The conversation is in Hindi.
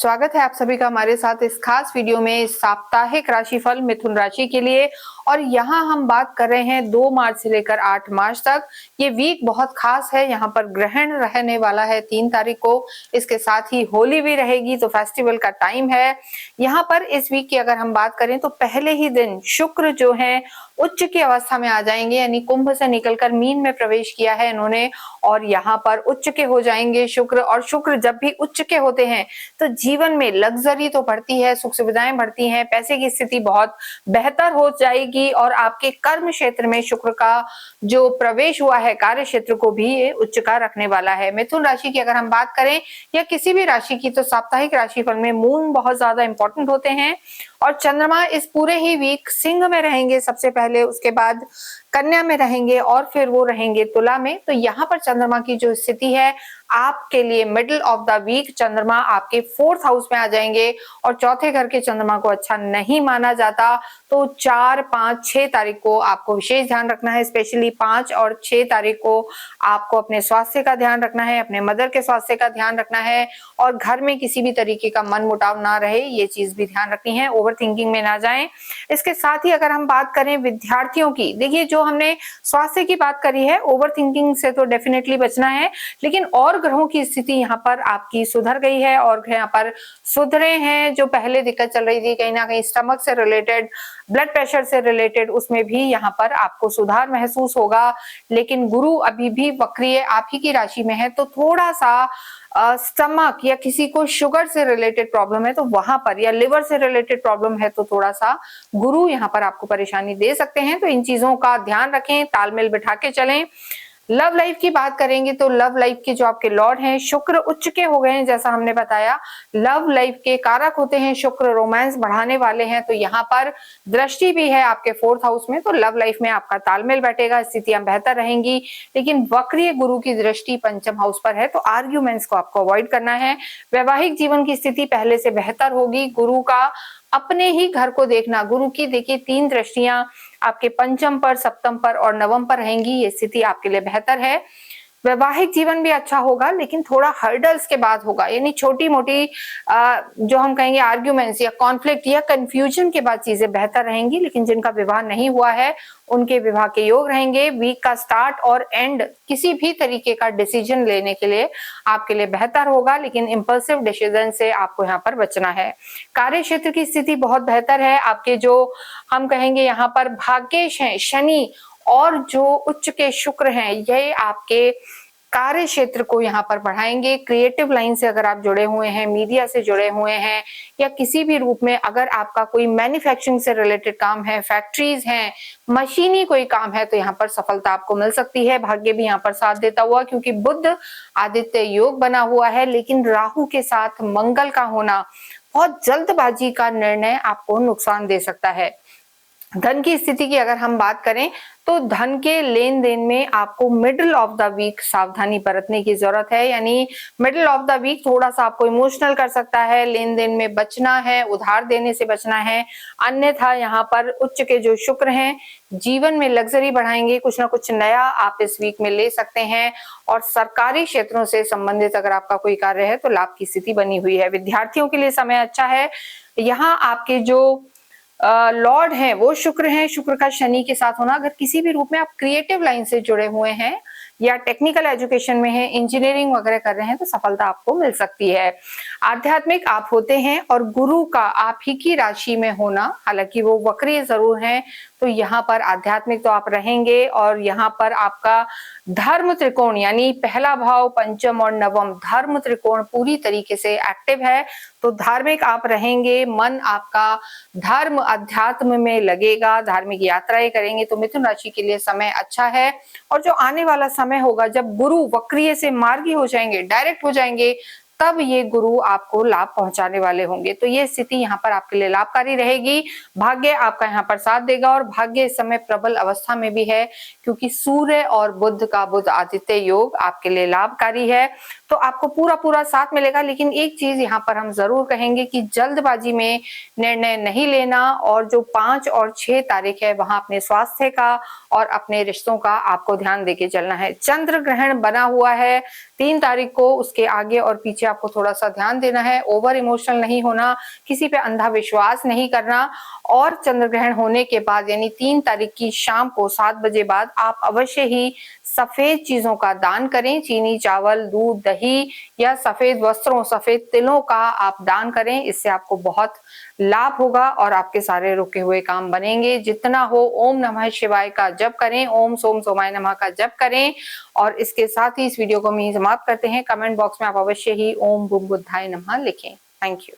स्वागत है आप सभी का हमारे साथ इस खास वीडियो में साप्ताहिक राशिफल मिथुन राशि के लिए। और यहाँ हम बात कर रहे हैं 2 मार्च से लेकर 8 मार्च तक। ये वीक बहुत खास है, यहाँ पर ग्रहण रहने वाला है 3 तारीख को। इसके साथ ही होली भी रहेगी, तो फेस्टिवल का टाइम है। यहाँ पर इस वीक की अगर हम बात करें तो पहले ही दिन शुक्र जो है उच्च की अवस्था में आ जाएंगे, यानी कुंभ से निकलकर मीन में प्रवेश किया है इन्होंने और यहाँ पर उच्च के हो जाएंगे शुक्र। और शुक्र जब भी उच्च के होते हैं तो जीवन में लग्जरी तो बढ़ती है, सुख सुविधाएं बढ़ती हैं, पैसे की स्थिति बहुत बेहतर हो जाएगी और आपके कर्म क्षेत्र में शुक्र का जो प्रवेश हुआ है कार्य क्षेत्र को भी ये उच्च का रखने वाला है। मिथुन राशि की अगर हम बात करें या किसी भी राशि की, तो साप्ताहिक राशिफल में मून बहुत ज्यादा इंपॉर्टेंट होते हैं और चंद्रमा इस पूरे ही वीक सिंह में रहेंगे सबसे पहले, उसके बाद कन्या में रहेंगे और फिर वो रहेंगे तुला में। तो यहाँ पर चंद्रमा की जो स्थिति है आपके लिए मिडिल ऑफ द वीक चंद्रमा आपके 4th हाउस में आ जाएंगे और चौथे घर के चंद्रमा को अच्छा नहीं माना जाता। तो 4, 5, 6 तारीख को आपको विशेष ध्यान रखना है। स्पेशली 5 और 6 तारीख को आपको अपने स्वास्थ्य का ध्यान रखना है, अपने मदर के स्वास्थ्य का ध्यान रखना है और घर में किसी भी तरीके का मन मुटाव ना रहे, ये चीज भी ध्यान रखनी है। ओवर थिंकिंग में ना जाएं। इसके साथ ही अगर हम बात करें विद्यार्थियों की, देखिए जो हमने स्वास्थ्य की बात करी है, ओवर थिंकिंग से तो डेफिनेटली बचना है, लेकिन और ग्रहों की स्थिति यहाँ पर आपकी सुधर गई है और यहाँ पर सुधरे हैं। जो पहले दिक्कत चल रही थी कहीं ना कहीं स्टमक से रिलेटेड, ब्लड प्रेशर से रिलेटेड, उसमें भी यहाँ पर आपको सुधार महसूस होगा। लेकिन गुरु अभी भी वक्रीय आप ही की राशि में है, तो थोड़ा सा स्टमक या किसी को शुगर से रिलेटेड प्रॉब्लम है तो वहां पर, या लिवर से रिलेटेड प्रॉब्लम है तो थोड़ा सा गुरु यहाँ पर आपको परेशानी दे सकते हैं। तो इन चीजों का ध्यान रखें, तालमेल बिठा के चलें। लव लाइफ की बात करेंगे तो लव लाइफ के जो आपके लॉर्ड हैं शुक्र उच्च के हो गए हैं, जैसा हमने बताया लव लाइफ के कारक होते हैं शुक्र, रोमांस बढ़ाने वाले हैं। तो यहाँ पर दृष्टि भी है आपके 4th हाउस में, तो लव लाइफ में आपका तालमेल बैठेगा, स्थितियां बेहतर रहेंगी। लेकिन वक्रीय गुरु की दृष्टि 5th हाउस पर है, तो आर्ग्यूमेंट्स को आपको अवॉइड करना है। वैवाहिक जीवन की स्थिति पहले से बेहतर होगी। गुरु का अपने ही घर को देखना, गुरु की देखिए 3 दृष्टियां आपके 5th पर, 7th पर और 9th पर रहेंगी, ये स्थिति आपके लिए बेहतर है। वैवाहिक जीवन भी अच्छा होगा, लेकिन थोड़ा हर्डल्स के बाद होगा, यानी छोटी मोटी जो हम कहेंगे आर्ग्यूमेंट्स या कॉन्फ्लिक्ट या कंफ्यूजन के बाद चीजें बेहतर रहेंगी। लेकिन जिनका विवाह नहीं हुआ है उनके विवाह के योग रहेंगे। वीक का स्टार्ट और एंड किसी भी तरीके का डिसीजन लेने के लिए आपके लिए बेहतर होगा, लेकिन इंपल्सिव डिसीजन से आपको यहाँ पर बचना है। कार्य क्षेत्र की स्थिति बहुत बेहतर है। आपके जो हम कहेंगे यहाँ पर भाग्येश हैं शनि और जो उच्च के शुक्र हैं, ये आपके कार्य क्षेत्र को यहाँ पर बढ़ाएंगे। क्रिएटिव लाइन से अगर आप जुड़े हुए हैं, मीडिया से जुड़े हुए हैं या किसी भी रूप में अगर आपका कोई मैन्युफैक्चरिंग से रिलेटेड काम है, फैक्ट्रीज हैं, मशीनी कोई काम है, तो यहाँ पर सफलता आपको मिल सकती है। भाग्य भी यहाँ पर साथ देता हुआ, क्योंकि बुध आदित्य योग बना हुआ है, लेकिन राहु के साथ मंगल का होना बहुत जल्दबाजी का निर्णय आपको नुकसान दे सकता है। धन की स्थिति की अगर हम बात करें तो धन के लेन देन में आपको मिडिल ऑफ द वीक सावधानी बरतने की जरूरत है, यानी मिडिल ऑफ द वीक थोड़ा सा आपको इमोशनल कर सकता है, लेन देन में बचना है, उधार देने से बचना है। अन्यथा यहाँ पर उच्च के जो शुक्र हैं जीवन में लग्जरी बढ़ाएंगे, कुछ ना कुछ नया आप इस वीक में ले सकते हैं। और सरकारी क्षेत्रों से संबंधित अगर आपका कोई कार्य है तो लाभ की स्थिति बनी हुई है। विद्यार्थियों के लिए समय अच्छा है। यहाँ आपके जो लॉर्ड हैं वो शुक्र हैं, शुक्र का शनि के साथ होना, अगर किसी भी रूप में आप क्रिएटिव लाइन से जुड़े हुए हैं या टेक्निकल एजुकेशन में हैं, इंजीनियरिंग वगैरह कर रहे हैं, तो सफलता आपको मिल सकती है। आध्यात्मिक आप होते हैं और गुरु का आप ही की राशि में होना, हालांकि वो वक्रीय जरूर हैं, तो यहाँ पर आध्यात्मिक तो आप रहेंगे। और यहाँ पर आपका धर्म त्रिकोण यानी पहला भाव, 5th और 9th धर्म त्रिकोण पूरी तरीके से एक्टिव है, तो धार्मिक आप रहेंगे। मन आपका धर्म अध्यात्म में लगेगा, धार्मिक यात्राएं करेंगे, तो मिथुन राशि के लिए समय अच्छा है। और जो आने वाला समय होगा जब गुरु वक्रीय से मार्गी हो जाएंगे, डायरेक्ट हो जाएंगे, तब ये गुरु आपको लाभ पहुंचाने वाले होंगे, तो ये स्थिति यहाँ पर आपके लिए लाभकारी रहेगी। भाग्य आपका यहाँ पर साथ देगा और भाग्य इस समय प्रबल अवस्था में भी है, क्योंकि सूर्य और बुध का बुध आदित्य योग आपके लिए लाभकारी है। तो आपको पूरा साथ मिलेगा। लेकिन एक चीज यहाँ पर हम जरूर कहेंगे कि जल्दबाजी में निर्णय नहीं लेना, और जो 5 और 6 तारीख है वहां अपने स्वास्थ्य का और अपने रिश्तों का आपको ध्यान देके चलना है। चंद्र ग्रहण बना हुआ है 3 तारीख को, उसके आगे और पीछे आपको थोड़ा सा ध्यान देना है। ओवर इमोशनल नहीं होना, किसी पे अंधा विश्वास नहीं करना। और चंद्र ग्रहण होने के बाद यानी 3 तारीख की शाम को 7 बजे बाद आप अवश्य ही सफेद चीजों का दान करें। चीनी, चावल, दूध, दही या सफेद वस्त्रों, सफेद तिलों का आप दान करें। इससे आपको बहुत लाभ होगा और आपके सारे रुके हुए काम बनेंगे। जितना हो ओम नमः शिवाय का जप करें, ओम सोम सोमाय नमः का जप करें। और इसके साथ ही इस वीडियो को हम यहीं समाप्त करते हैं। कमेंट बॉक्स में आप अवश्य ही ओम बुम बुद्धाय नमः लिखें। Thank you.